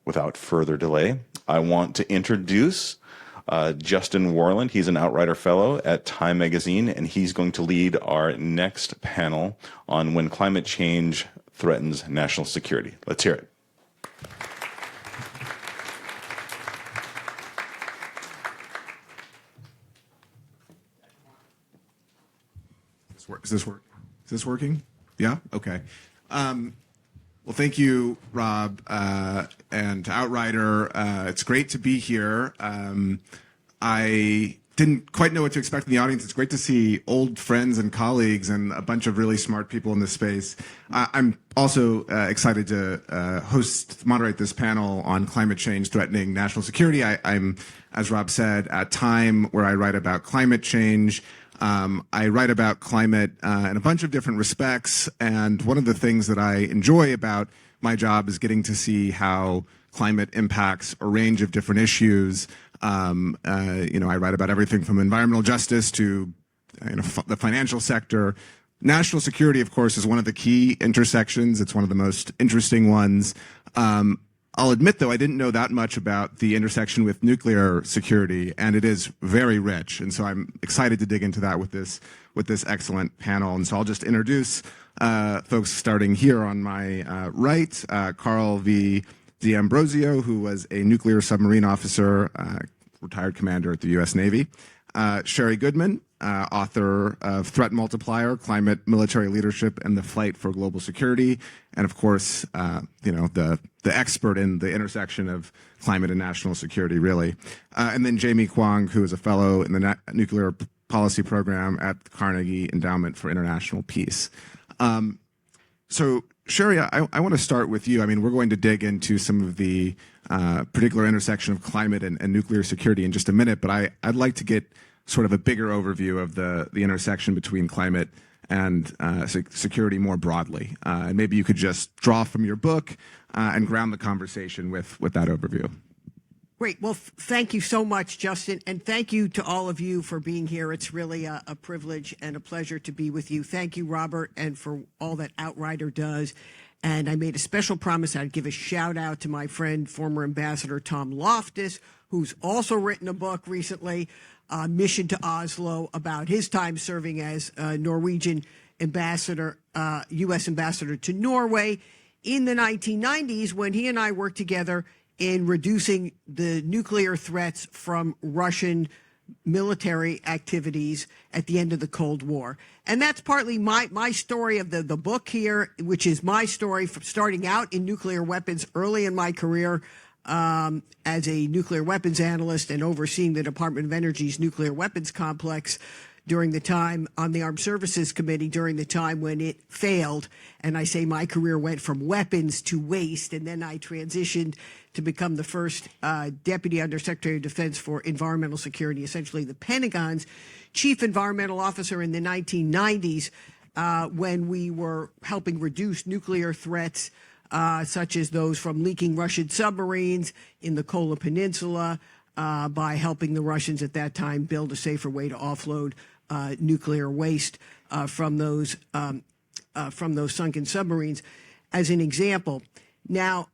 without further delay, I want to introduce Justin Worland. He's an Outrider Fellow at Time Magazine, and he's going to lead our next panel on when climate change threatens national security. Let's hear it. Is this working? Yeah? Okay. Well, thank you, Rob, and to Outrider. It's great to be here. I didn't quite know what to expect in the audience. It's great to see old friends and colleagues and a bunch of really smart people in this space. I'm also excited to moderate this panel on climate change threatening national security. I'm, as Rob said, at Time, where I write about climate change. I write about climate in a bunch of different respects, and one of the things that I enjoy about my job is getting to see how climate impacts a range of different issues. I write about everything from environmental justice to the financial sector. National security, of course, is one of the key intersections. It's one of the most interesting ones. I'll admit, though, I didn't know that much about the intersection with nuclear security, and it is very rich. And so I'm excited to dig into that with this excellent panel. And so I'll just introduce folks starting here on my right, Karl V. D'Ambrosio, who was a nuclear submarine officer, retired commander at the U.S. Navy. Sherri Goodman, author of Threat Multiplier, Climate, Military Leadership, and the Fight for Global Security. And of course, the expert in the intersection of climate and national security, really. And then Jamie Kwong, who is a fellow in the Nuclear Policy Program at the Carnegie Endowment for International Peace. So, Sherri, I want to start with you. I mean, we're going to dig into some of the particular intersection of climate and nuclear security in just a minute, but I'd like to get sort of a bigger overview of the intersection between climate and security more broadly. And maybe you could just draw from your book and ground the conversation with that overview. Great. Well, thank you so much, Justin, and thank you to all of you for being here. It's really a privilege and a pleasure to be with you. Thank you, Robert, and for all that Outrider does. And I made a special promise I'd give a shout out to my friend, former Ambassador Tom Loftus, who's also written a book recently, Mission to Oslo, about his time serving as Norwegian ambassador, U.S. ambassador to Norway in the 1990s, when he and I worked together in reducing the nuclear threats from Russian military activities at the end of the Cold War. And that's partly my story of the book here, which is my story from starting out in nuclear weapons early in my career as a nuclear weapons analyst and overseeing the Department of Energy's nuclear weapons complex during the time on the Armed Services Committee, during the time when it failed. And I say my career went from weapons to waste, and then I transitioned to become the first Deputy Undersecretary of Defense for Environmental Security, essentially the Pentagon's chief environmental officer in the 1990s, when we were helping reduce nuclear threats such as those from leaking Russian submarines in the Kola Peninsula, by helping the Russians at that time build a safer way to offload nuclear waste from those sunken submarines, as an example. Now,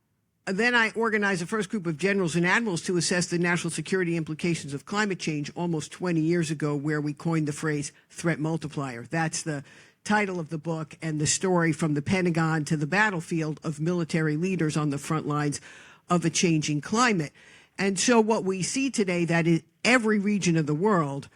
then I organized the first group of generals and admirals to assess the national security implications of climate change almost 20 years ago, where we coined the phrase threat multiplier. That's the title of the book and the story from the Pentagon to the battlefield of military leaders on the front lines of a changing climate. And so what we see today, that in every region of the world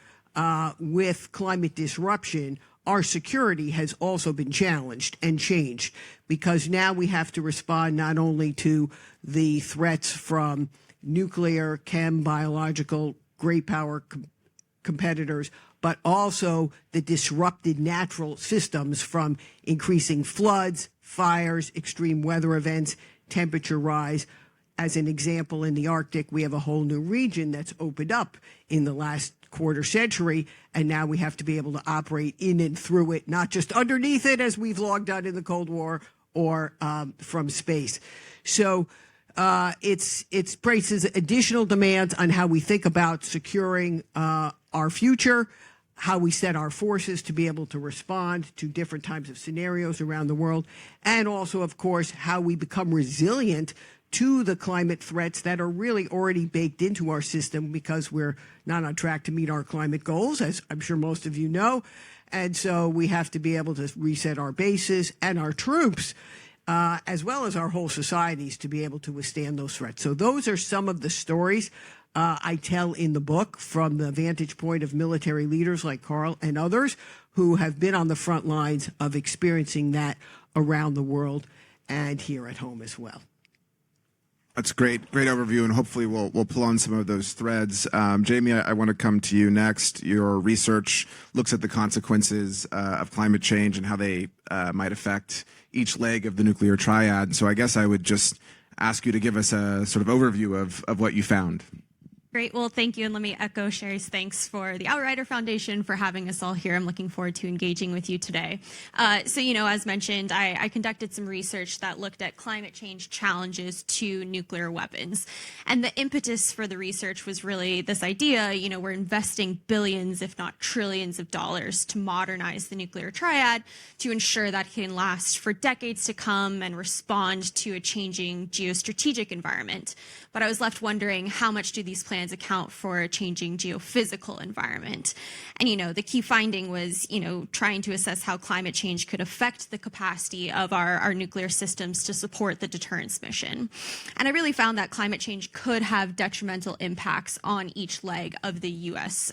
with climate disruption, our security has also been challenged and changed, because now we have to respond not only to the threats from nuclear, chem, biological, great power competitors, but also the disrupted natural systems from increasing floods, fires, extreme weather events, temperature rise. As an example, in the Arctic, we have a whole new region that's opened up in the last quarter century, and now we have to be able to operate in and through it, not just underneath it, as we've long done in the Cold War, or from space. So it places additional demands on how we think about securing our future, how we set our forces to be able to respond to different types of scenarios around the world, and also, of course, how we become resilient to the climate threats that are really already baked into our system because we're not on track to meet our climate goals, as I'm sure most of you know. And so we have to be able to reset our bases and our troops, as well as our whole societies, to be able to withstand those threats. So those are some of the stories I tell in the book from the vantage point of military leaders like Karl and others who have been on the front lines of experiencing that around the world and here at home as well. That's great overview, and hopefully we'll pull on some of those threads. Jamie, I want to come to you next. Your research looks at the consequences of climate change and how they might affect each leg of the nuclear triad. So I guess I would just ask you to give us a sort of overview of what you found. Great. Well, thank you. And let me echo Sherri's thanks for the Outrider Foundation for having us all here. I'm looking forward to engaging with you today. So, as mentioned, I conducted some research that looked at climate change challenges to nuclear weapons. And the impetus for the research was really this idea, we're investing billions, if not trillions of dollars to modernize the nuclear triad to ensure that it can last for decades to come and respond to a changing geostrategic environment. But I was left wondering, how much do these plans account for a changing geophysical environment? And, the key finding was, trying to assess how climate change could affect the capacity of our nuclear systems to support the deterrence mission. And I really found that climate change could have detrimental impacts on each leg of the U.S.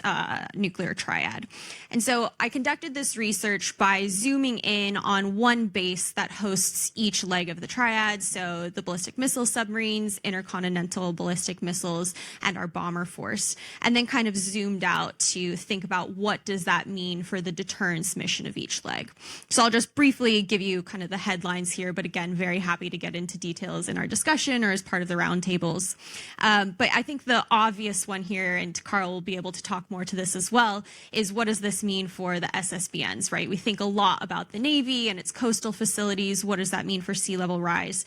Nuclear triad. And so I conducted this research by zooming in on one base that hosts each leg of the triad, so the ballistic missile submarines, intercontinental ballistic missiles, and our bomber force, and then kind of zoomed out to think about what does that mean for the deterrence mission of each leg. So I'll just briefly give you kind of the headlines here, but again, very happy to get into details in our discussion or as part of the roundtables. But I think the obvious one here, and Karl will be able to talk more to this as well, is what does this mean for the SSBNs, right? We think a lot about the Navy and its coastal facilities. What does that mean for sea level rise?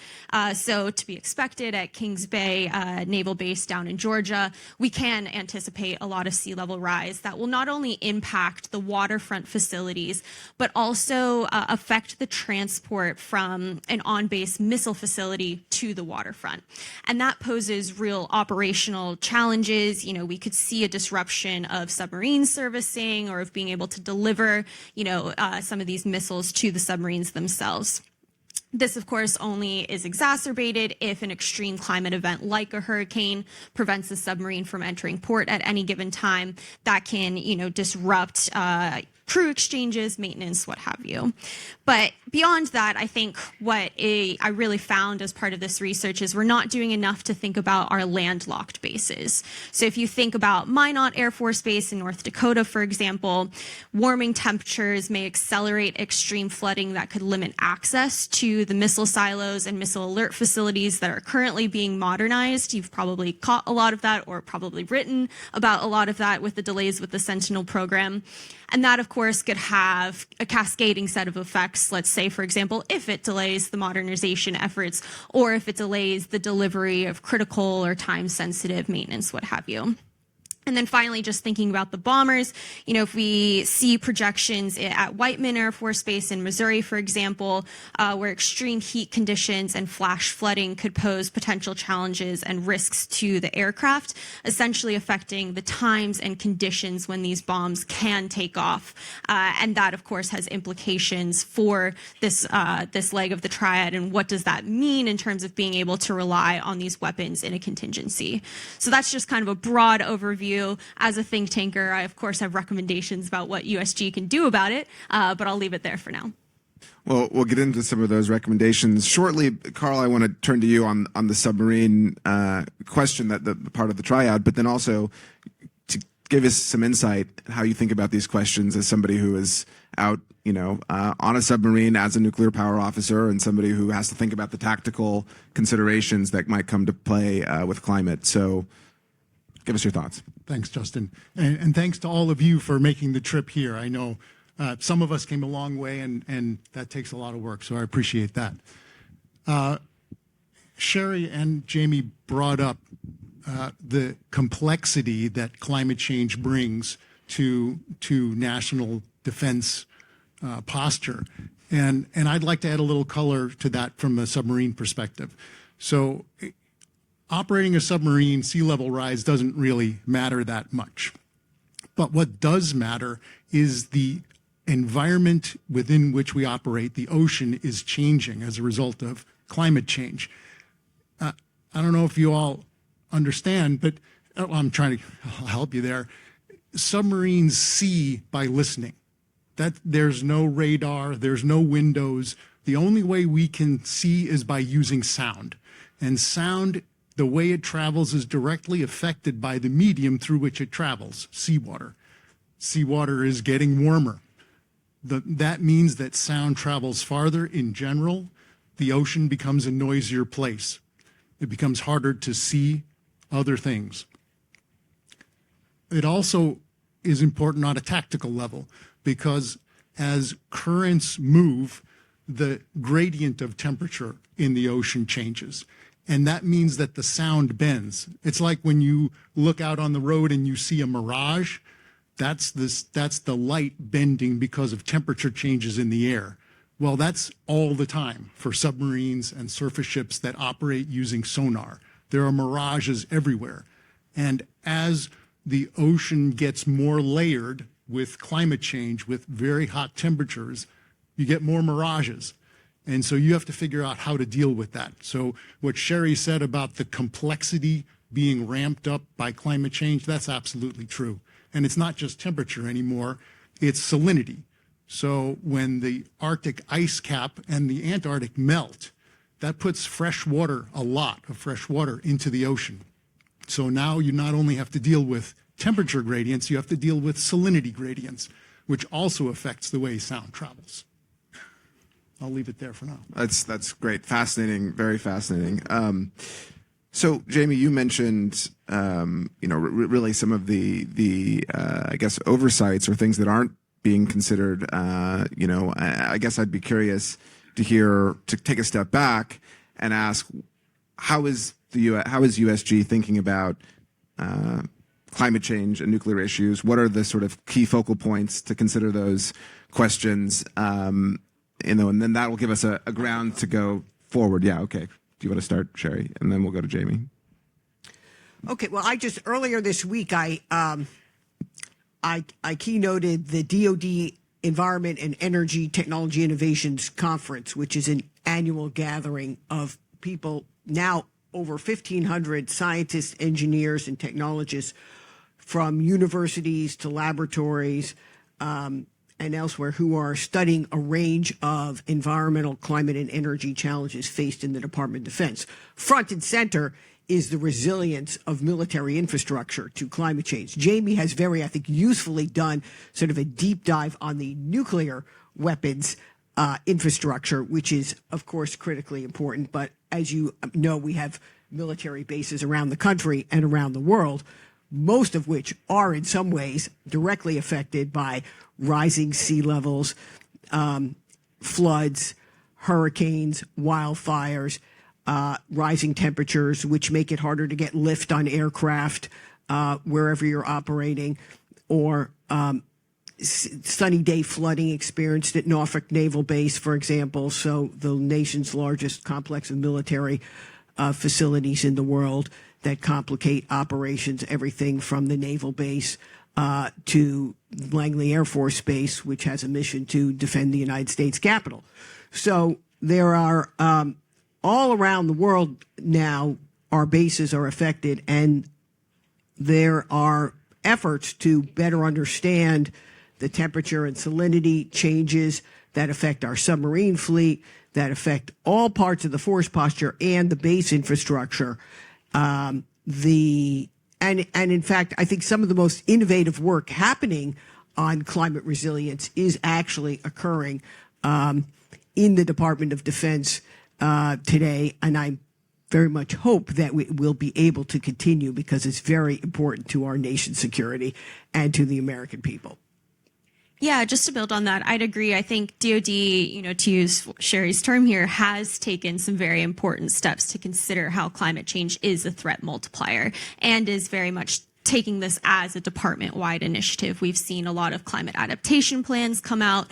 So to be expected at Kings Bay Naval Base down in Georgia, we can anticipate a lot of sea level rise that will not only impact the waterfront facilities, but also affect the transport from an on-base missile facility to the waterfront. And that poses real operational challenges. We could see a disruption of submarine servicing or of being able to deliver, some of these missiles to the submarines themselves. This, of course, only is exacerbated if an extreme climate event like a hurricane prevents the submarine from entering port at any given time. That can, disrupt crew exchanges, maintenance, what have you. But beyond that, I think what I really found as part of this research is we're not doing enough to think about our landlocked bases. So if you think about Minot Air Force Base in North Dakota, for example, warming temperatures may accelerate extreme flooding that could limit access to the missile silos and missile alert facilities that are currently being modernized. You've probably caught a lot of that or probably written about a lot of that with the delays with the Sentinel program. And that, of course, could have a cascading set of effects. Let's say, for example, if it delays the modernization efforts or if it delays the delivery of critical or time-sensitive maintenance, what have you. And then finally, just thinking about the bombers, if we see projections at Whiteman Air Force Base in Missouri, for example, where extreme heat conditions and flash flooding could pose potential challenges and risks to the aircraft, essentially affecting the times and conditions when these bombs can take off. And that, of course, has implications for this leg of the triad. And what does that mean in terms of being able to rely on these weapons in a contingency? So that's just kind of a broad overview. As a think tanker, I, of course, have recommendations about what USG can do about it, but I'll leave it there for now. Well, we'll get into some of those recommendations shortly. Karl, I want to turn to you on the submarine question, that the part of the triad, but then also to give us some insight how you think about these questions as somebody who is out, on a submarine as a nuclear power officer and somebody who has to think about the tactical considerations that might come to play with climate. So give us your thoughts. Thanks, Justin. And thanks to all of you for making the trip here. I know some of us came a long way, and that takes a lot of work, so I appreciate that. Sherri and Jamie brought up the complexity that climate change brings to national defense posture. And I'd like to add a little color to that from a submarine perspective. So operating a submarine, sea level rise doesn't really matter that much. But what does matter is the environment within which we operate. The ocean is changing as a result of climate change. I don't know if you all understand, but I'm trying to help you there. Submarines see by listening. That there's no radar, there's no windows. The only way we can see is by using sound. And sound, the way it travels, is directly affected by the medium through which it travels, seawater. Seawater is getting warmer. That means that sound travels farther in general. The ocean becomes a noisier place. It becomes harder to see other things. It also is important on a tactical level because as currents move, the gradient of temperature in the ocean changes. And that means that the sound bends. It's like when you look out on the road and you see a mirage. That's the light bending because of temperature changes in the air. Well, that's all the time for submarines and surface ships that operate using sonar. There are mirages everywhere. And as the ocean gets more layered with climate change, with very hot temperatures, you get more mirages. And so you have to figure out how to deal with that. So what Sherri said about the complexity being ramped up by climate change, that's absolutely true. And it's not just temperature anymore, it's salinity. So when the Arctic ice cap and the Antarctic melt, that puts fresh water, a lot of fresh water, into the ocean. So now you not only have to deal with temperature gradients, you have to deal with salinity gradients, which also affects the way sound travels. I'll leave it there for now. That's great. Fascinating. Very fascinating. So, Jamie, you mentioned, really some of the I guess, oversights or things that aren't being considered. I guess I'd be curious to take a step back and ask, how is USG thinking about climate change and nuclear issues? What are the sort of key focal points to consider those questions? And then that will give us a ground to go forward. Yeah, okay. Do you want to start, Sherri? And then we'll go to Jamie. Okay, well, earlier this week, I keynoted the DoD Environment and Energy Technology Innovations Conference, which is an annual gathering of people, now over 1,500 scientists, engineers, and technologists from universities to laboratories and elsewhere who are studying a range of environmental, climate, and energy challenges faced in the Department of Defense. Front and center is the resilience of military infrastructure to climate change. Jamie has very, I think, usefully done sort of a deep dive on the nuclear weapons infrastructure, which is, of course, critically important. But as you know, we have military bases around the country and around the world, most of which are in some ways directly affected by rising sea levels, floods, hurricanes, wildfires, rising temperatures, which make it harder to get lift on aircraft wherever you're operating, or sunny day flooding experienced at Norfolk Naval Base, for example, so the nation's largest complex of military facilities in the world that complicate operations, everything from the naval base to Langley Air Force Base, which has a mission to defend the United States Capitol. So there are all around the world now, our bases are affected, and there are efforts to better understand the temperature and salinity changes that affect our submarine fleet, that affect all parts of the force posture and the base infrastructure. And in fact, I think some of the most innovative work happening on climate resilience is actually occurring in the Department of Defense today, and I very much hope that we will be able to continue because it's very important to our nation's security and to the American people. Yeah, just to build on that, I'd agree. I think DoD, to use Sherri's term here, has taken some very important steps to consider how climate change is a threat multiplier and is very much taking this as a department-wide initiative. We've seen a lot of climate adaptation plans come out,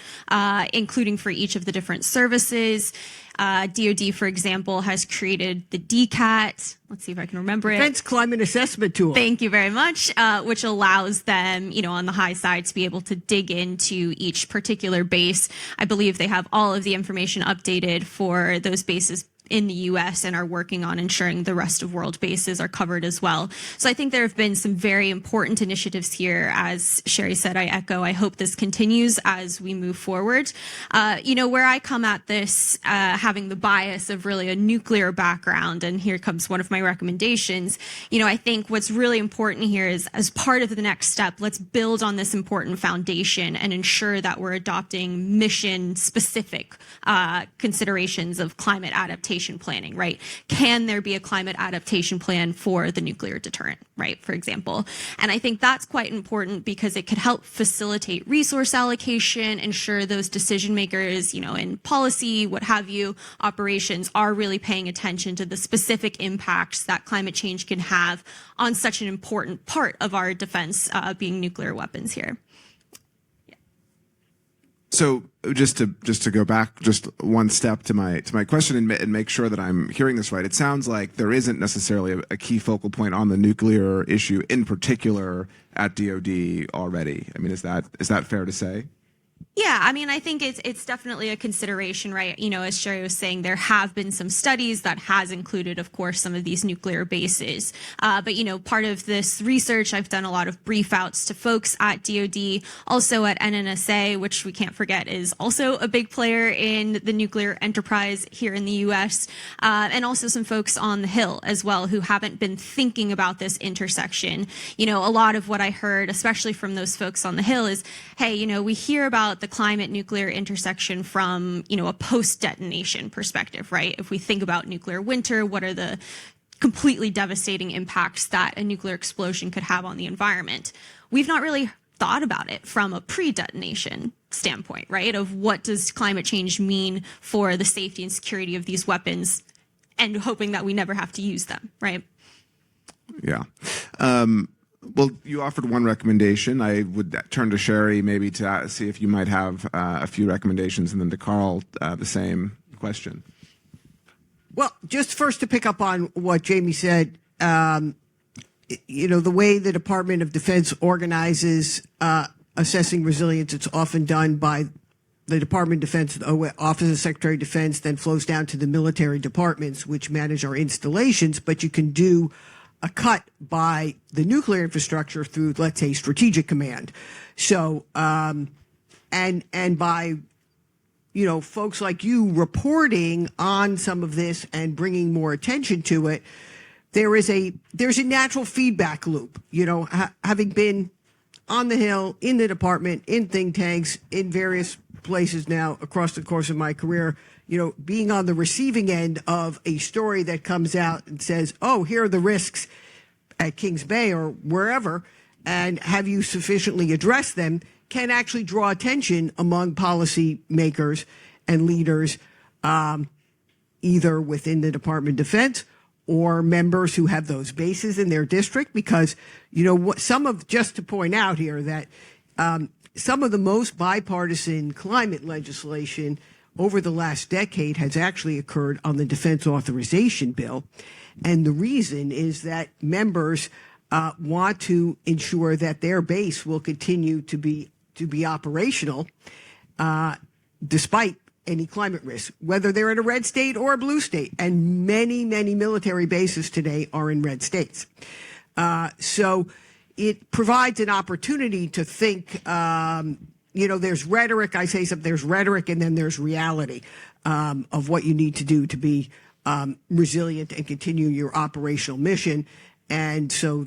including for each of the different services. DoD, for example, has created the DCAT. Let's see if I can remember it. Defense Climate Assessment Tool. Thank you very much, which allows them, on the high side to be able to dig into each particular base. I believe they have all of the information updated for those bases in the U.S. and are working on ensuring the rest of world bases are covered as well. So I think there have been some very important initiatives here. As Sherri said, I echo, I hope this continues as we move forward. Where I come at this, having the bias of really a nuclear background, and here comes one of my recommendations, I think what's really important here is, as part of the next step, let's build on this important foundation and ensure that we're adopting mission-specific considerations of climate adaptation planning, right? Can there be a climate adaptation plan for the nuclear deterrent, right, for example? And I think that's quite important because it could help facilitate resource allocation, ensure those decision makers, in policy, what have you, operations are really paying attention to the specific impacts that climate change can have on such an important part of our defense, being nuclear weapons here. So just to go back just one step to my question and make sure that I'm hearing this right, it sounds like there isn't necessarily a key focal point on the nuclear issue in particular at DoD already. I mean, is that fair to say? Yeah, I think it's definitely a consideration, right? As Sherri was saying, there have been some studies that has included, of course, some of these nuclear bases. But part of this research, I've done a lot of brief outs to folks at DoD, also at NNSA, which we can't forget is also a big player in the nuclear enterprise here in the U.S., and also some folks on the Hill as well who haven't been thinking about this intersection. A lot of what I heard, especially from those folks on the Hill, is, hey, we hear about the climate nuclear intersection from, a post-detonation perspective, right? If we think about nuclear winter, what are the completely devastating impacts that a nuclear explosion could have on the environment? We've not really thought about it from a pre-detonation standpoint, right? Of what does climate change mean for the safety and security of these weapons, and hoping that we never have to use them, right? Yeah. Well, you offered one recommendation. I would turn to Sherri maybe to see if you might have a few recommendations, and then to Karl, the same question. Well, just first to pick up on what Jamie said, the way the Department of Defense organizes assessing resilience, it's often done by the Department of Defense, the Office of Secretary of Defense, then flows down to the military departments, which manage our installations, but you can do a cut by the nuclear infrastructure through, let's say, Strategic Command. So, and by, folks like you reporting on some of this and bringing more attention to it, there's a natural feedback loop. Having been on the Hill, in the department, in think tanks, in various places now across the course of my career, being on the receiving end of a story that comes out and says, oh, here are the risks at Kings Bay or wherever, and have you sufficiently addressed them, can actually draw attention among policy makers and leaders, either within the Department of Defense or members who have those bases in their district. Because, just to point out here that some of the most bipartisan climate legislation over the last decade has actually occurred on the Defense Authorization Bill. And the reason is that members want to ensure that their base will continue to be operational despite any climate risk, whether they're in a red state or a blue state. And many, many military bases today are in red states. So it provides an opportunity to think, there's rhetoric, I say something, there's rhetoric, and then there's reality of what you need to do to be resilient and continue your operational mission. And so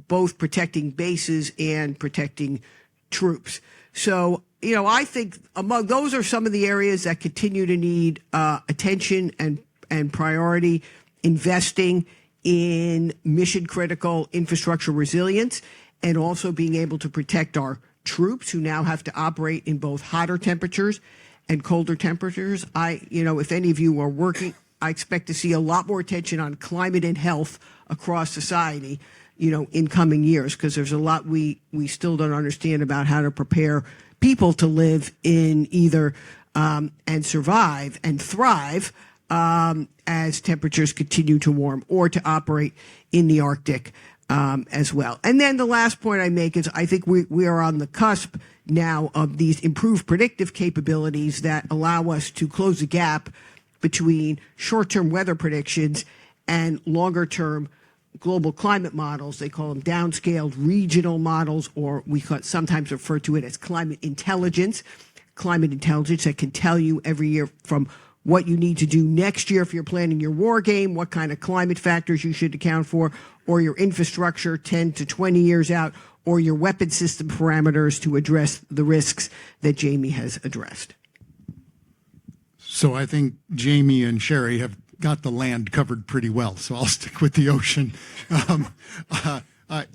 both protecting bases and protecting troops. So, I think among those are some of the areas that continue to need attention and priority, investing in mission critical infrastructure resilience, and also being able to protect our troops who now have to operate in both hotter temperatures and colder temperatures. If any of you are working, I expect to see a lot more attention on climate and health across society, in coming years, because there's a lot we still don't understand about how to prepare people to live in either and survive and thrive as temperatures continue to warm, or to operate in the Arctic as well. And then the last point I make is I think we are on the cusp now of these improved predictive capabilities that allow us to close the gap between short-term weather predictions and longer-term global climate models. They call them downscaled regional models, or we sometimes refer to it as climate intelligence that can tell you every year from what you need to do next year if you're planning your war game, what kind of climate factors you should account for, or your infrastructure 10 to 20 years out, or your weapon system parameters to address the risks that Jamie has addressed. So I think Jamie and Sherri have got the land covered pretty well, so I'll stick with the ocean.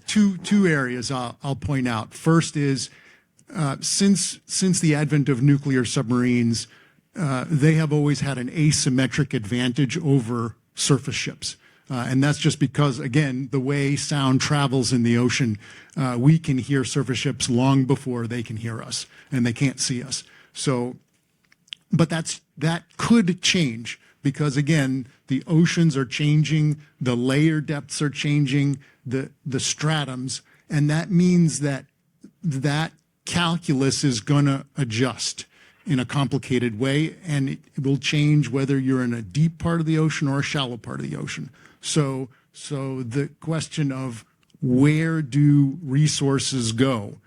Two areas I'll point out. First is since the advent of nuclear submarines, they have always had an asymmetric advantage over surface ships. And that's just because, again, the way sound travels in the ocean, we can hear surface ships long before they can hear us, and they can't see us. So, but that could change, because, again, the oceans are changing, the layer depths are changing, the stratums, and that means that calculus is going to adjust in a complicated way, and it will change whether you're in a deep part of the ocean or a shallow part of the ocean. So the question of where do resources go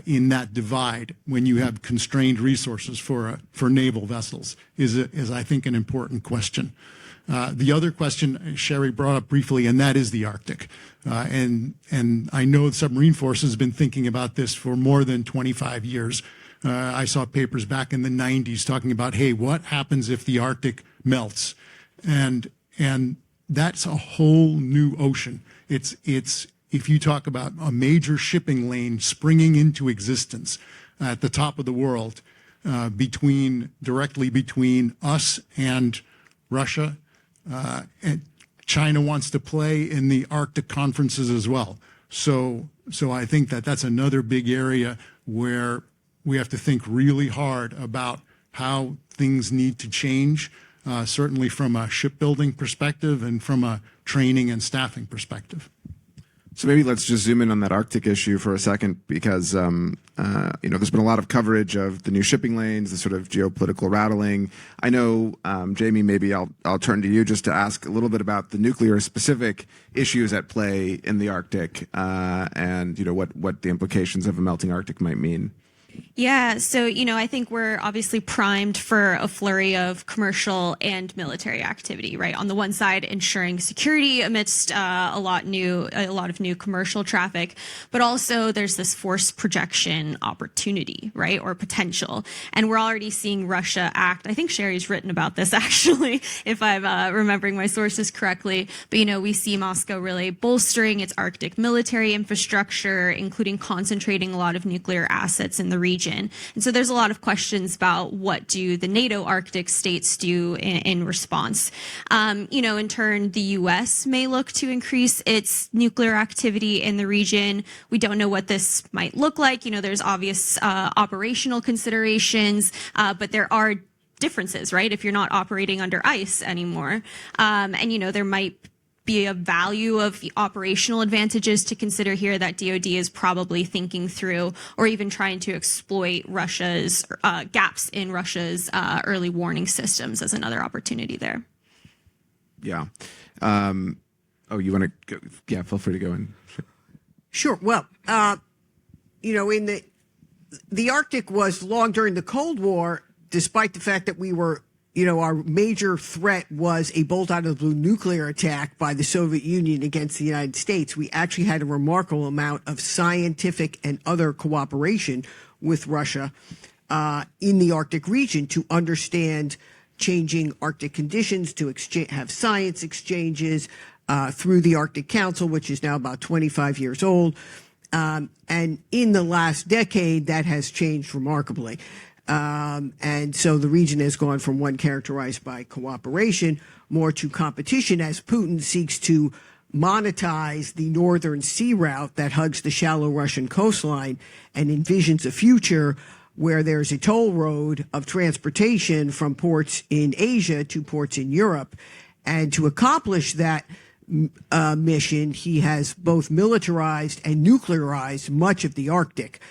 in that divide when you have constrained resources for naval vessels is I think an important question. The other question Sherri brought up briefly, and that is the Arctic. And I know the submarine force has been thinking about this for more than 25 years. I saw papers back in the 90s talking about, hey, what happens if the Arctic melts? And that's a whole new ocean. It's if you talk about a major shipping lane springing into existence at the top of the world, directly between us and Russia, and China wants to play in the Arctic conferences as well. So I think that's another big area where we have to think really hard about how things need to change, certainly from a shipbuilding perspective and from a training and staffing perspective. So maybe let's just zoom in on that Arctic issue for a second, because there's been a lot of coverage of the new shipping lanes, the sort of geopolitical rattling. I know, Jamie, maybe I'll turn to you just to ask a little bit about the nuclear specific issues at play in the Arctic, and what the implications of a melting Arctic might mean. Yeah, so, I think we're obviously primed for a flurry of commercial and military activity, right? On the one side, ensuring security amidst a lot of new commercial traffic, but also there's this force projection opportunity, right? Or potential. And we're already seeing Russia act. I think Sherri's written about this, actually, if I'm remembering my sources correctly. But, we see Moscow really bolstering its Arctic military infrastructure, including concentrating a lot of nuclear assets in the region. And so there's a lot of questions about what do the NATO Arctic states do in response. In turn, the U.S. may look to increase its nuclear activity in the region. We don't know what this might look like. There's obvious operational considerations, but there are differences, right? If you're not operating under ice anymore. There might be a value of the operational advantages to consider here that DoD is probably thinking through, or even trying to exploit Russia's gaps in Russia's early warning systems as another opportunity there. Yeah. You want to go? Yeah, feel free to go in. Sure. Well, in the Arctic was long during the Cold War, despite the fact that we were, our major threat was a bolt out of the blue nuclear attack by the Soviet Union against the United States. We actually had a remarkable amount of scientific and other cooperation with Russia in the Arctic region to understand changing Arctic conditions, to have science exchanges through the Arctic Council, which is now about 25 years old. And in the last decade, that has changed remarkably. And so the region has gone from one characterized by cooperation more to competition as Putin seeks to monetize the northern sea route that hugs the shallow Russian coastline and envisions a future where there's a toll road of transportation from ports in Asia to ports in Europe. And to accomplish that mission, he has both militarized and nuclearized much of the Arctic,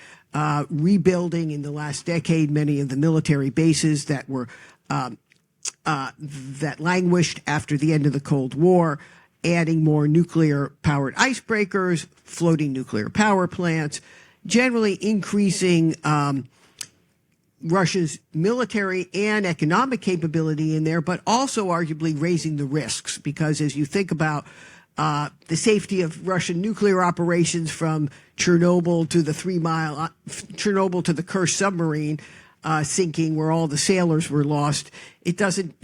rebuilding in the last decade many of the military bases that were that languished after the end of the Cold War, adding more nuclear-powered icebreakers, floating nuclear power plants, generally increasing Russia's military and economic capability in there, but also arguably raising the risks, because as you think about the safety of Russian nuclear operations from Chernobyl to the Chernobyl to the Kursk submarine sinking where all the sailors were lost, it doesn't,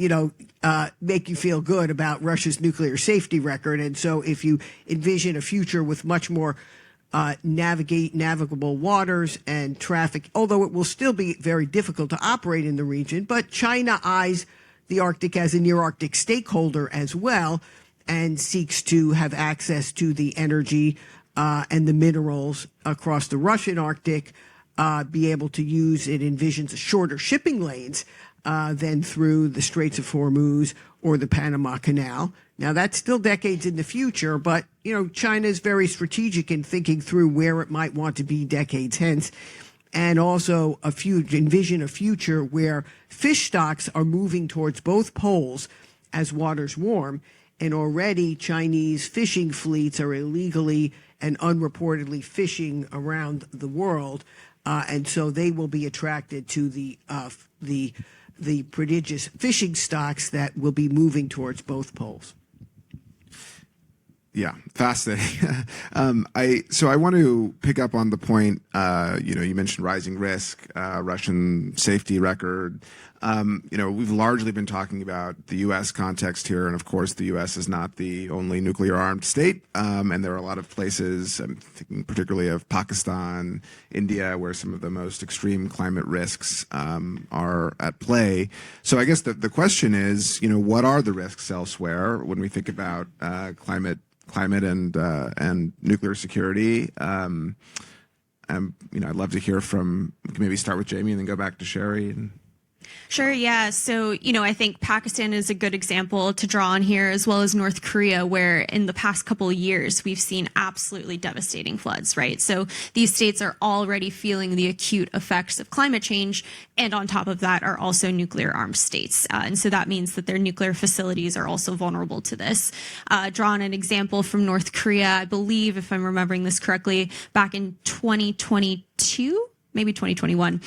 make you feel good about Russia's nuclear safety record. And so if you envision a future with much more navigable waters and traffic, although it will still be very difficult to operate in the region, but China eyes the Arctic as a near-Arctic stakeholder as well and seeks to have access to the energy and the minerals across the Russian Arctic, be able to use, it envisions shorter shipping lanes than through the Straits of Hormuz or the Panama Canal. Now, that's still decades in the future, but, China is very strategic in thinking through where it might want to be decades hence, and also envision a future where fish stocks are moving towards both poles as waters warm, and already Chinese fishing fleets are illegally and unreportedly fishing around the world, and so they will be attracted to the prodigious fishing stocks that will be moving towards both poles. Yeah, fascinating. I want to pick up on the point, you mentioned rising risk, Russian safety record. We've largely been talking about the U.S. context here, and of course the U.S. is not the only nuclear armed state, and there are a lot of places, I'm thinking particularly of Pakistan, India, where some of the most extreme climate risks are at play. So I guess the question is, what are the risks elsewhere when we think about climate and nuclear security? I'd love to hear from, we can maybe start with Jamie and then go back to Sherri. Sure, yeah. So, I think Pakistan is a good example to draw on here, as well as North Korea, where in the past couple of years, we've seen absolutely devastating floods, right? So these states are already feeling the acute effects of climate change, and on top of that are also nuclear armed states. And so that means that their nuclear facilities are also vulnerable to this. Draw on an example from North Korea, I believe, if I'm remembering this correctly, back in 2022, maybe 2021,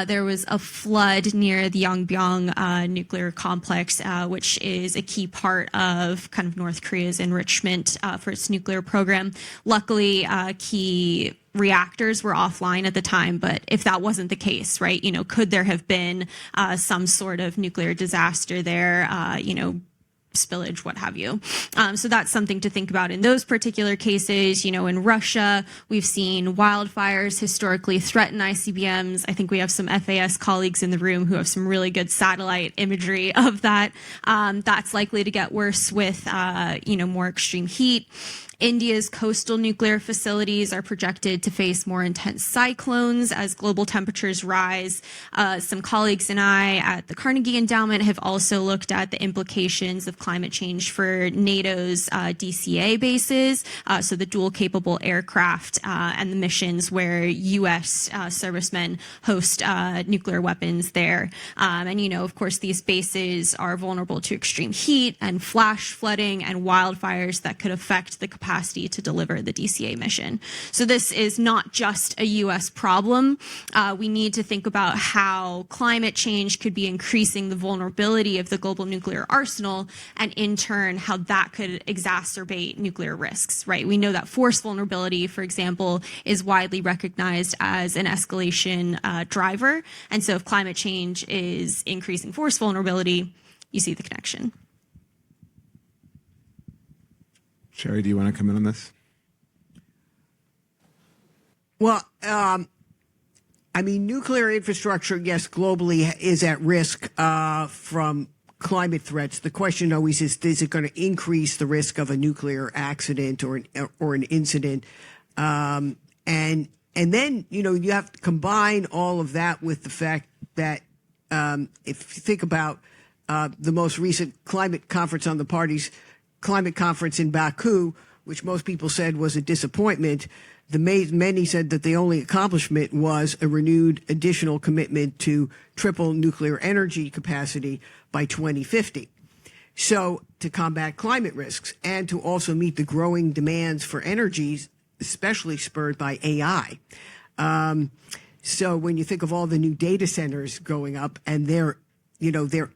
there was a flood near the Yongbyon nuclear complex, which is a key part of kind of North Korea's enrichment for its nuclear program. Luckily, key reactors were offline at the time, but if that wasn't the case, right, could there have been some sort of nuclear disaster there, spillage, what have you. So that's something to think about in those particular cases. In Russia, we've seen wildfires historically threaten ICBMs. I think we have some FAS colleagues in the room who have some really good satellite imagery of that. That's likely to get worse with, more extreme heat. India's coastal nuclear facilities are projected to face more intense cyclones as global temperatures rise. Some colleagues and I at the Carnegie Endowment have also looked at the implications of climate change for NATO's DCA bases, so the dual-capable aircraft and the missions where U.S. Servicemen host nuclear weapons there. And, of course, these bases are vulnerable to extreme heat and flash flooding and wildfires that could affect the capacity to deliver the DCA mission. So this is not just a U.S. problem. We need to think about how climate change could be increasing the vulnerability of the global nuclear arsenal, and in turn, how that could exacerbate nuclear risks, right? We know that force vulnerability, for example, is widely recognized as an escalation driver. And so if climate change is increasing force vulnerability, you see the connection. Sherri, do you want to come in on this? Well, nuclear infrastructure, yes, globally is at risk from climate threats, the question always is it going to increase the risk of a nuclear accident or an incident? And then, you have to combine all of that with the fact that if you think about the most recent climate conference on the parties, climate conference in Baku, which most people said was a disappointment, many said that the only accomplishment was a renewed additional commitment to triple nuclear energy capacity by 2050. So to combat climate risks and to also meet the growing demands for energy, especially spurred by AI. So when you think of all the new data centers going up and they're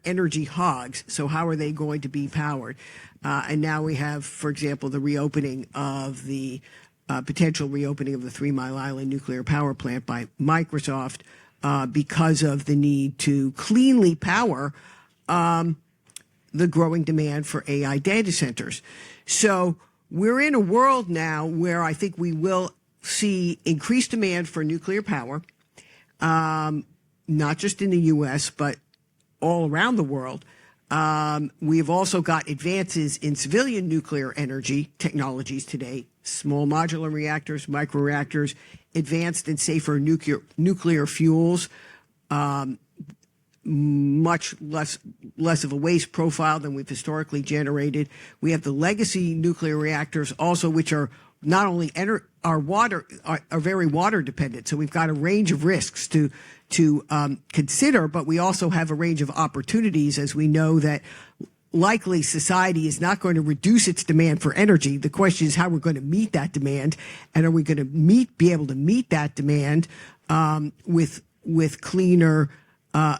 energy hogs, so how are they going to be powered? And now we have, for example, the reopening of the potential reopening of the 3 Mile Island nuclear power plant by Microsoft because of the need to cleanly power the growing demand for AI data centers. So we're in a world now where I think we will see increased demand for nuclear power, not just in the U.S., but all around the world. We've also got advances in civilian nuclear energy technologies today, small modular reactors, microreactors, advanced and safer nuclear fuels, much less of a waste profile than we've historically generated. We have the legacy nuclear reactors also, which are not only are very water dependent. So we've got a range of risks to consider, but we also have a range of opportunities, as we know that likely society is not going to reduce its demand for energy. The question is how we're going to meet that demand, and are we going to be able to meet that demand with cleaner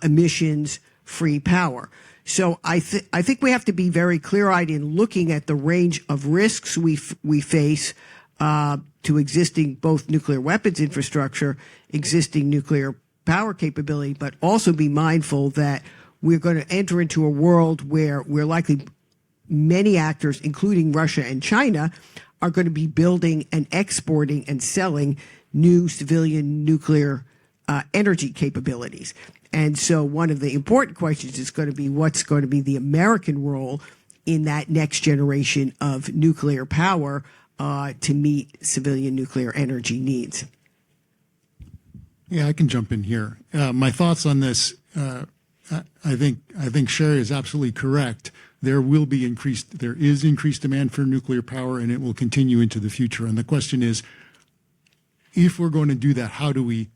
emissions-free power. So I think we have to be very clear-eyed in looking at the range of risks we face to existing both nuclear weapons infrastructure, existing nuclear power capability, but also be mindful that we're going to enter into a world where we're likely many actors, including Russia and China, are going to be building and exporting and selling new civilian nuclear energy capabilities. And so one of the important questions is going to be what's going to be the American role in that next generation of nuclear power to meet civilian nuclear energy needs. Yeah, I can jump in here. My thoughts on this, I think Sherri is absolutely correct. There is increased demand for nuclear power, and it will continue into the future. And the question is, if we're going to do that, how do we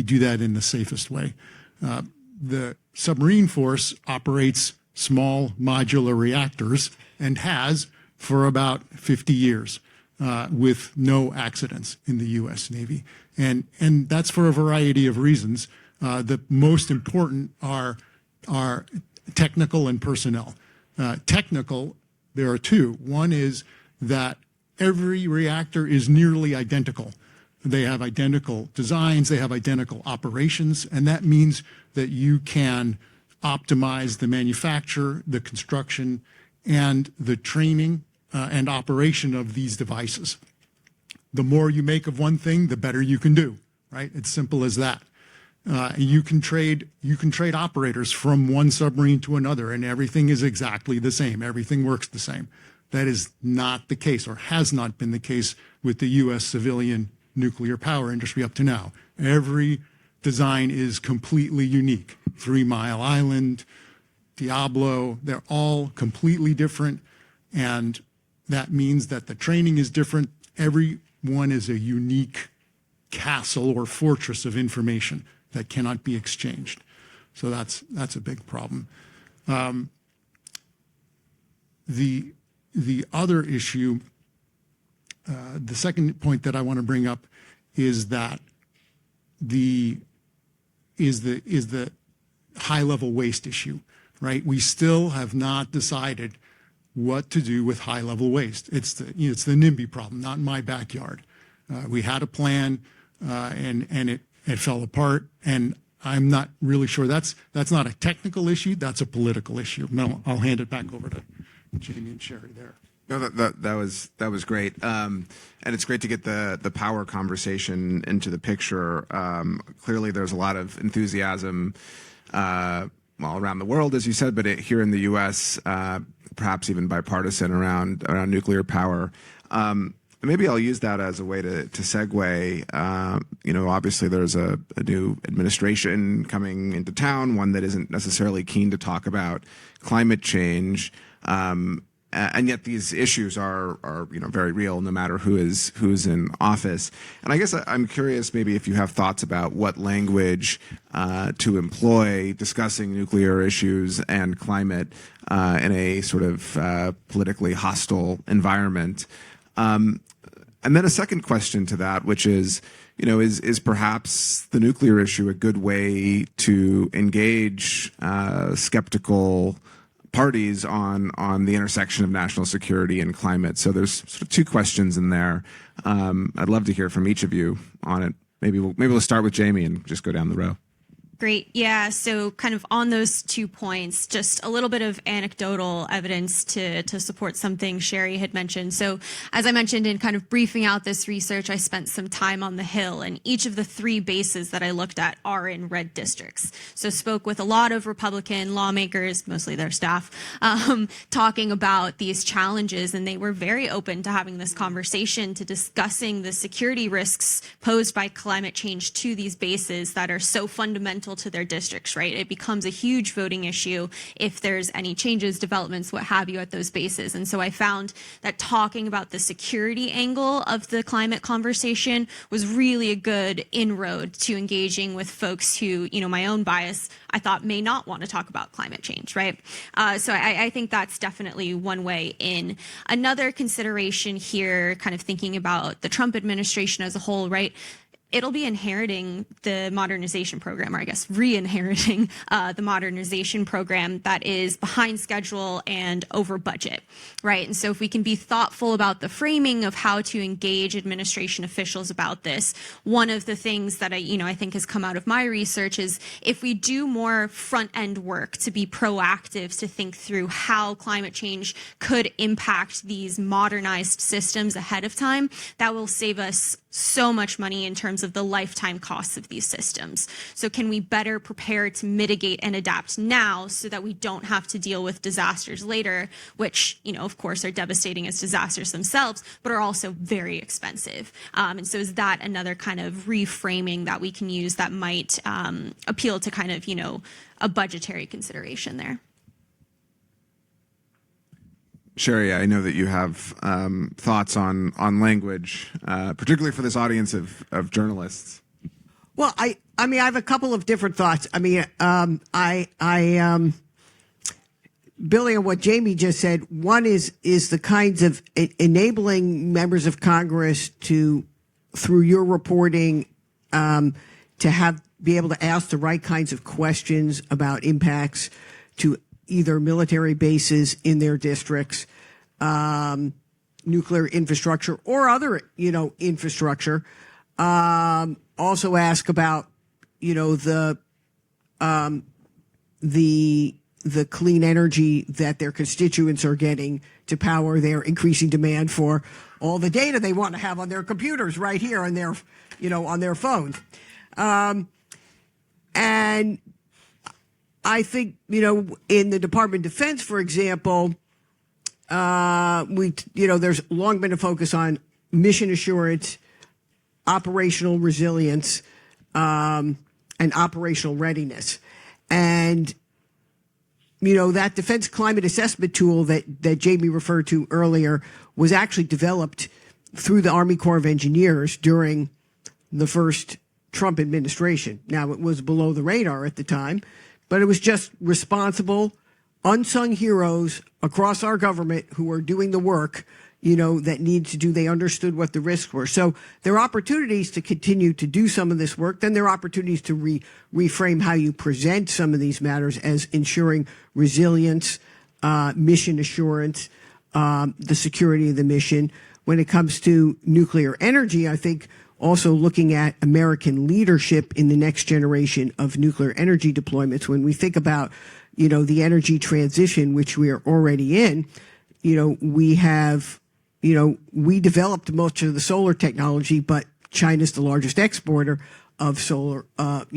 do that in the safest way? The submarine force operates small modular reactors and has for about 50 years with no accidents in the U.S. Navy. And that's for a variety of reasons. The most important are technical and personnel. Technical, there are two. One is that every reactor is nearly identical. They have identical designs, they have identical operations, and that means that you can optimize the manufacture, the construction, and the training and operation of these devices. The more you make of one thing, the better you can do, right? It's simple as that. You can trade operators from one submarine to another, and everything is exactly the same. Everything works the same. That is not the case, or has not been the case with the U.S. civilian nuclear power industry up to now. Every design is completely unique. 3 Mile Island, Diablo, they're all completely different, and that means that the training is different. Every one is a unique castle or fortress of information that cannot be exchanged. So that's a big problem. The other issue, the second point that I want to bring up is that the high-level waste issue, right? We still have not decided what to do with high-level waste. It's the NIMBY problem, not in my backyard. We had a plan, and it fell apart, and I'm not really sure. That's not a technical issue. That's a political issue. No, I'll hand it back over to Jamie and Sherri there. No, that was great, and it's great to get the power conversation into the picture. Clearly, there's a lot of enthusiasm all around the world, as you said, but here in the U.S., perhaps even bipartisan around nuclear power. Maybe I'll use that as a way to segue. Obviously there's a new administration coming into town, one that isn't necessarily keen to talk about climate change. And yet these issues are very real, no matter who's in office. And I guess I'm curious, maybe if you have thoughts about what language to employ discussing nuclear issues and climate in a sort of politically hostile environment. And then a second question to that, which is, is perhaps the nuclear issue a good way to engage skeptical parties on the intersection of national security and climate? So there's sort of two questions in there. I'd love to hear from each of you on it. Maybe we'll start with Jamie and just go down the row. Great. Yeah. So kind of on those 2 points, just a little bit of anecdotal evidence to support something Sherri had mentioned. So as I mentioned in kind of briefing out this research, I spent some time on the Hill, and each of the 3 bases that I looked at are in red districts. So spoke with a lot of Republican lawmakers, mostly their staff, talking about these challenges, and they were very open to having this conversation, to discussing the security risks posed by climate change to these bases that are so fundamental to their districts, right? It becomes a huge voting issue if there's any changes, developments, what have you at those bases. And so I found that talking about the security angle of the climate conversation was really a good inroad to engaging with folks who, my own bias, I thought may not want to talk about climate change, right? So I think that's definitely one way in. Another consideration here, kind of thinking about the Trump administration as a whole, right? It'll be inheriting the modernization program, or I guess re-inheriting the modernization program that is behind schedule and over budget, right? And so if we can be thoughtful about the framing of how to engage administration officials about this, one of the things that I think has come out of my research is if we do more front-end work to be proactive, to think through how climate change could impact these modernized systems ahead of time, that will save us so much money in terms of the lifetime costs of these systems. So can we better prepare to mitigate and adapt now so that we don't have to deal with disasters later, which, of course, are devastating as disasters themselves, but are also very expensive. And so is that another kind of reframing that we can use that might appeal to kind of, a budgetary consideration there? Sherri, I know that you have thoughts on language, particularly for this audience of journalists. Well, I have a couple of different thoughts. Building on what Jamie just said, one is the kinds of enabling members of Congress to, through your reporting, to be able to ask the right kinds of questions about impacts to either military bases in their districts, nuclear infrastructure, or other, infrastructure. Also ask about, the clean energy that their constituents are getting to power their increasing demand for all the data they want to have on their computers right here on their, on their phones. And I think, in the Department of Defense, for example, there's long been a focus on mission assurance, operational resilience, and operational readiness. And, that defense climate assessment tool that Jamie referred to earlier was actually developed through the Army Corps of Engineers during the first Trump administration. Now, it was below the radar at the time, but it was just responsible, unsung heroes across our government who are doing the work, that need to do. They understood what the risks were. So there are opportunities to continue to do some of this work. Then there are opportunities to reframe how you present some of these matters as ensuring resilience, mission assurance, the security of the mission. When it comes to nuclear energy, I think also looking at American leadership in the next generation of nuclear energy deployments. When we think about, the energy transition, which we are already in, we have, we developed much of the solar technology, but China's the largest exporter of solar, of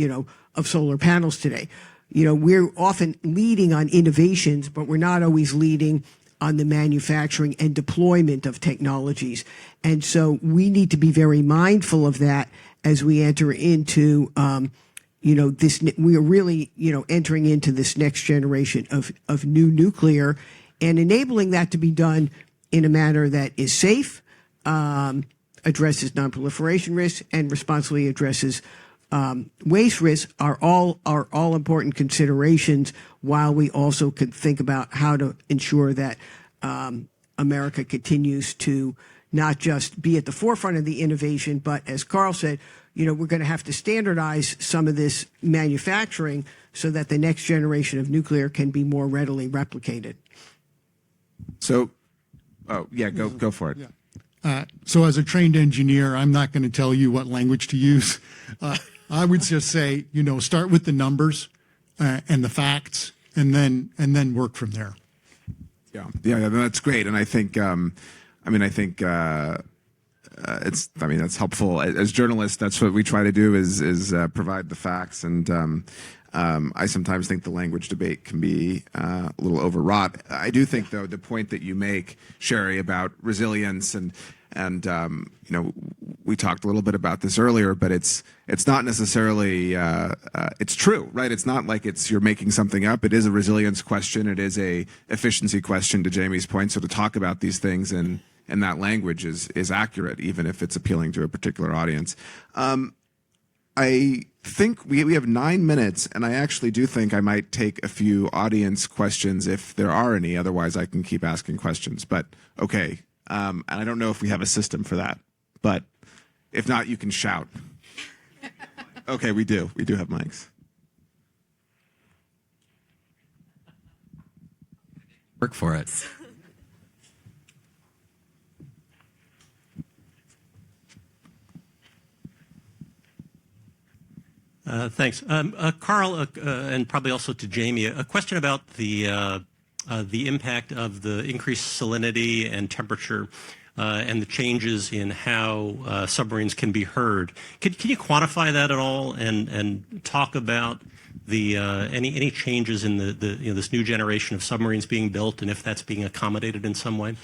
solar panels today. we're often leading on innovations, but we're not always leading on the manufacturing and deployment of technologies. And so we need to be very mindful of that as we enter into, this, we are really, entering into this next generation of new nuclear, and enabling that to be done in a manner that is safe, addresses nonproliferation risks, and responsibly addresses waste risks are all important considerations, while we also could think about how to ensure that America continues to not just be at the forefront of the innovation, but as Karl said, we're going to have to standardize some of this manufacturing so that the next generation of nuclear can be more readily replicated. So, go for it. Yeah. So as a trained engineer, I'm not going to tell you what language to use. I would just say, start with the numbers and the facts, and then work from there. Yeah, that's great. And I think, that's helpful. As journalists, that's what we try to do is provide the facts. And I sometimes think the language debate can be a little overwrought. I do think, though, the point that you make, Sherri, about resilience and we talked a little bit about this earlier, but it's not necessarily it's true, right? It's not like you're making something up. It is a resilience question. It is a efficiency question, to Jamie's point. So to talk about these things in that language is accurate, even if it's appealing to a particular audience. I think we have 9 minutes, and I actually do think I might take a few audience questions if there are any. Otherwise, I can keep asking questions. But okay. And I don't know if we have a system for that, but if not, you can shout. Okay, we do. We do have mics. Work for it. Thanks. Karl, and probably also to Jamie, a question about the impact of the increased salinity and temperature and the changes in how submarines can be heard. Can you quantify that at all and talk about the any changes in the this new generation of submarines being built, and if that's being accommodated in some way?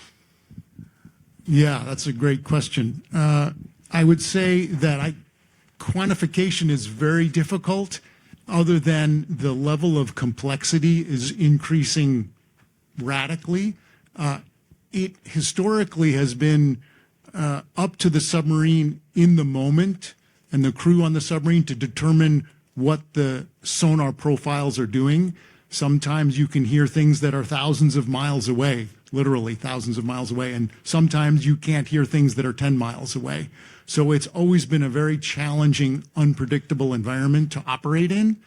Yeah, that's a great question. I would say that quantification is very difficult, other than the level of complexity is increasing radically. It historically has been up to the submarine in the moment and the crew on the submarine to determine what the sonar profiles are doing. Sometimes you can hear things that are thousands of miles away, literally thousands of miles away, and sometimes you can't hear things that are 10 miles away. So it's always been a very challenging, unpredictable environment to operate in.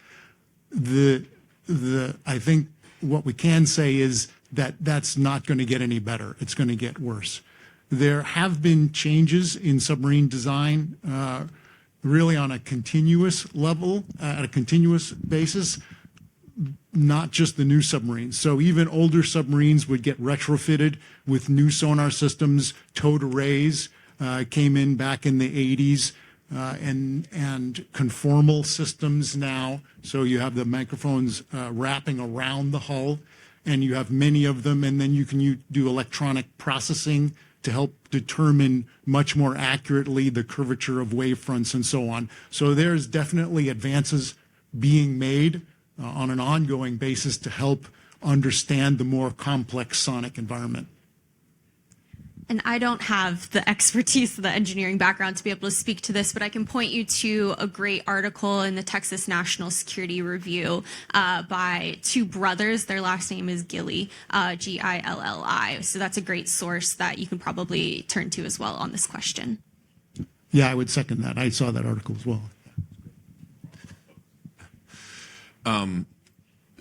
I think what we can say is that that's not going to get any better. It's going to get worse. There have been changes in submarine design, really on a continuous level, at a continuous basis, not just the new submarines. So even older submarines would get retrofitted with new sonar systems. Towed arrays came in back in the 80s, and conformal systems now. So you have the microphones wrapping around the hull, and you have many of them, and then you can do electronic processing to help determine much more accurately the curvature of wavefronts and so on. So there's definitely advances being made on an ongoing basis to help understand the more complex sonic environment. And I don't have the expertise, the engineering background to be able to speak to this, but I can point you to a great article in the Texas National Security Review by two brothers. Their last name is Gilli, Gilli. So that's a great source that you can probably turn to as well on this question. Yeah, I would second that. I saw that article as well.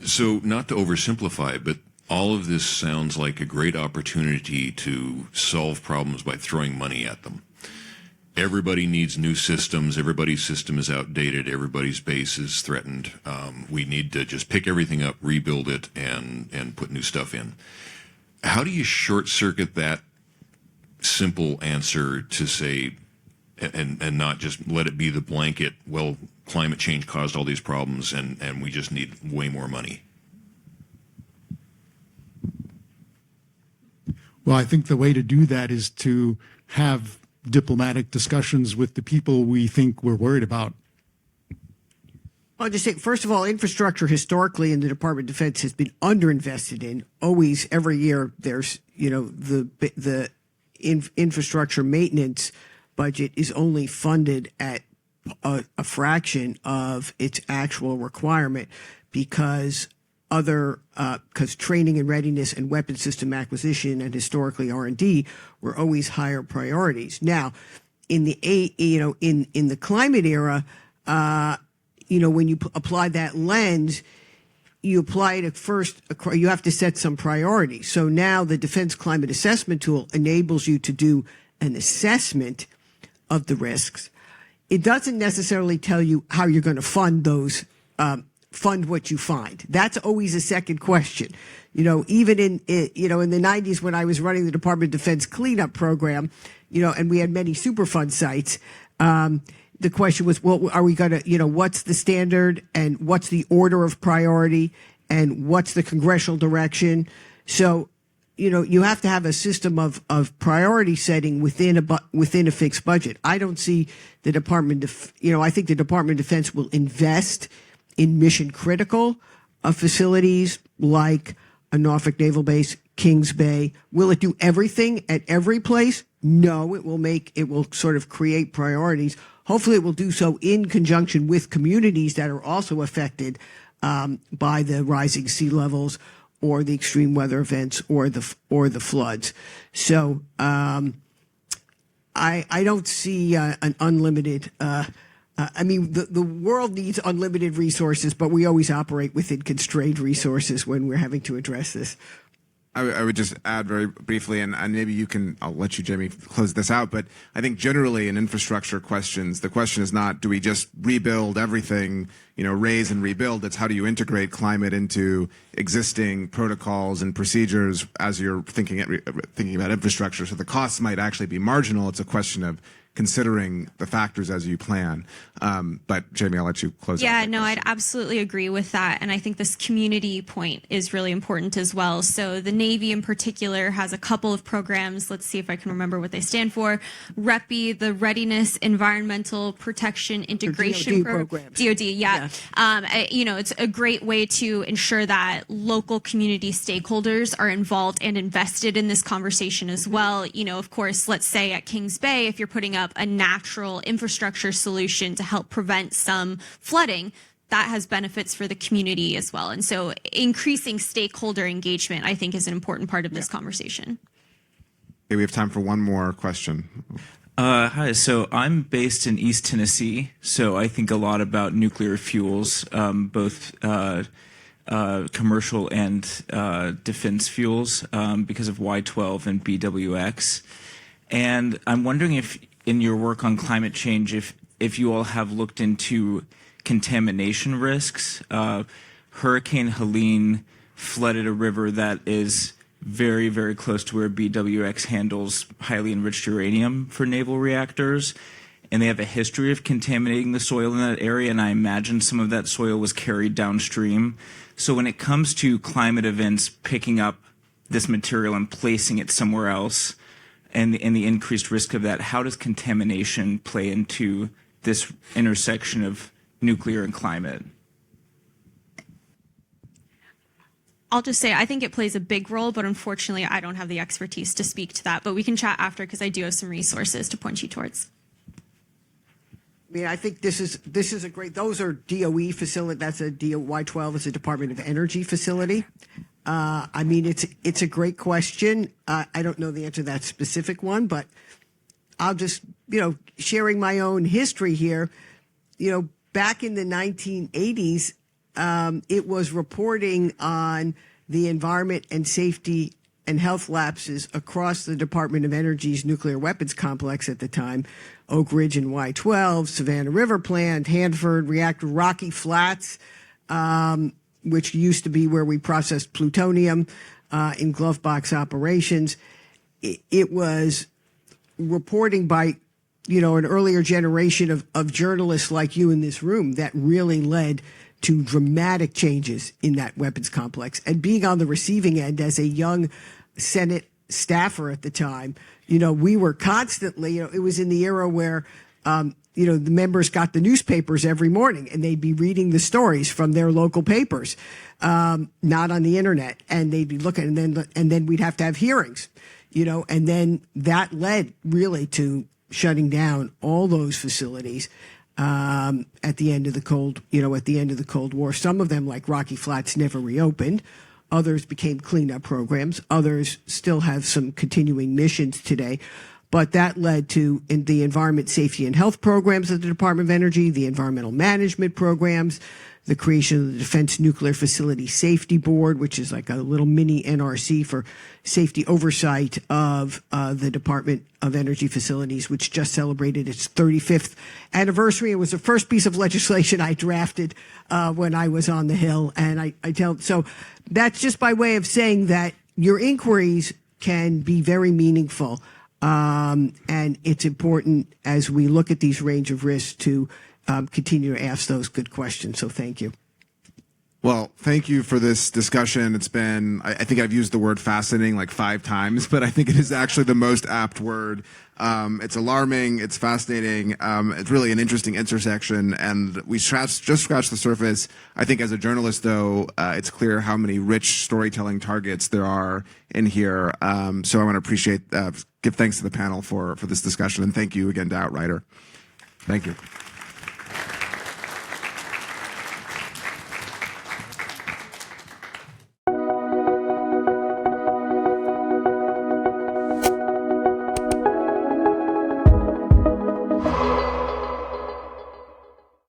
So not to oversimplify, but all of this sounds like a great opportunity to solve problems by throwing money at them. Everybody needs new systems. Everybody's system is outdated. Everybody's base is threatened. We need to just pick everything up, rebuild it, and put new stuff in. How do you short circuit that simple answer to say, and not just let it be the blanket, well, climate change caused all these problems and we just need way more money. Well, I think the way to do that is to have diplomatic discussions with the people we think we're worried about. I'll just say, first of all, infrastructure historically in the Department of Defense has been underinvested in. Always, every year, there's, the infrastructure maintenance budget is only funded at a fraction of its actual requirement because training and readiness and weapon system acquisition and historically R&D were always higher priorities. Now, in the in the climate era, when you apply that lens, you apply it at first. You have to set some priorities. So now the Defense Climate Assessment Tool enables you to do an assessment of the risks. It doesn't necessarily tell you how you're going to fund those. Fund what you find. That's always a second question. Even in the 90s when I was running the Department of Defense cleanup program, and we had many Superfund sites, the question was, well, are we going to, what's the standard and what's the order of priority and what's the congressional direction? So, you have to have a system of priority setting within a fixed budget. I don't see the Department of, I think the Department of Defense will invest in mission critical facilities like a Norfolk Naval Base, Kings Bay. Will it do everything at every place? No, it will sort of create priorities. Hopefully it will do so in conjunction with communities that are also affected by the rising sea levels or the extreme weather events or the floods. So I don't see an unlimited the world needs unlimited resources, but we always operate within constrained resources when we're having to address this. I would just add very briefly, and maybe I'll let you, Jamie, close this out, but I think generally in infrastructure questions, the question is not, do we just rebuild everything, raise and rebuild? It's how do you integrate climate into existing protocols and procedures as you're thinking about infrastructure? So the costs might actually be marginal. It's a question of considering the factors as you plan. But Jamie, I'll let you close out. Yeah, no, I'd absolutely agree with that. And I think this community point is really important as well. So the Navy in particular has a couple of programs. Let's see if I can remember what they stand for. REPI, the Readiness Environmental Protection Integration program. DOD, yeah. It's a great way to ensure that local community stakeholders are involved and invested in this conversation as well. Of course, let's say at Kings Bay, if you're putting up a natural infrastructure solution to help prevent some flooding, that has benefits for the community as well. And so increasing stakeholder engagement, I think, is an important part of this conversation. Okay, we have time for one more question. Hi, so I'm based in East Tennessee, so I think a lot about nuclear fuels, both commercial and defense fuels, because of Y-12 and BWX. And I'm wondering if in your work on climate change, if you all have looked into contamination risks. Hurricane Helene flooded a river that is very, very close to where BWX handles highly enriched uranium for naval reactors. And they have a history of contaminating the soil in that area, and I imagine some of that soil was carried downstream. So when it comes to climate events picking up this material and placing it somewhere else, and the increased risk of that, how does contamination play into this intersection of nuclear and climate? I'll just say I think it plays a big role, but unfortunately I don't have the expertise to speak to that. But we can chat after because I do have some resources to point you towards. I mean, I think this is a great. Those are DOE facility. That's a Y-12. It's a Department of Energy facility. I mean, it's a great question. I don't know the answer to that specific one, but I'll just, sharing my own history here, back in the 1980s, it was reporting on the environment and safety and health lapses across the Department of Energy's nuclear weapons complex at the time, Oak Ridge and Y-12, Savannah River Plant, Hanford Reactor, Rocky Flats, which used to be where we processed plutonium in glove box operations. It was reporting by an earlier generation of journalists like you in this room that really led to dramatic changes in that weapons complex. And being on the receiving end as a young Senate staffer at the time, we were constantly, it was in the era where, the members got the newspapers every morning and they'd be reading the stories from their local papers, not on the internet. And they'd be looking, and then we'd have to have hearings, and then that led really to shutting down all those facilities at the end of the Cold War. Some of them, like Rocky Flats, never reopened. Others became cleanup programs. Others still have some continuing missions today. But that led to the environment, safety, and health programs of the Department of Energy, the environmental management programs, the creation of the Defense Nuclear Facility Safety Board, which is like a little mini NRC for safety oversight of the Department of Energy facilities, which just celebrated its 35th anniversary. It was the first piece of legislation I drafted when I was on the Hill. And so that's just by way of saying that your inquiries can be very meaningful. And it's important as we look at these range of risks to continue to ask those good questions. So thank you. Well, thank you for this discussion. It's been, I think I've used the word fascinating like 5 times, but I think it is actually the most apt word. It's alarming. It's fascinating. It's really an interesting intersection, and we just scratched the surface. I think as a journalist, though, it's clear how many rich storytelling targets there are in here. So I want to give thanks to the panel for this discussion, and thank you again to Outrider. Thank you.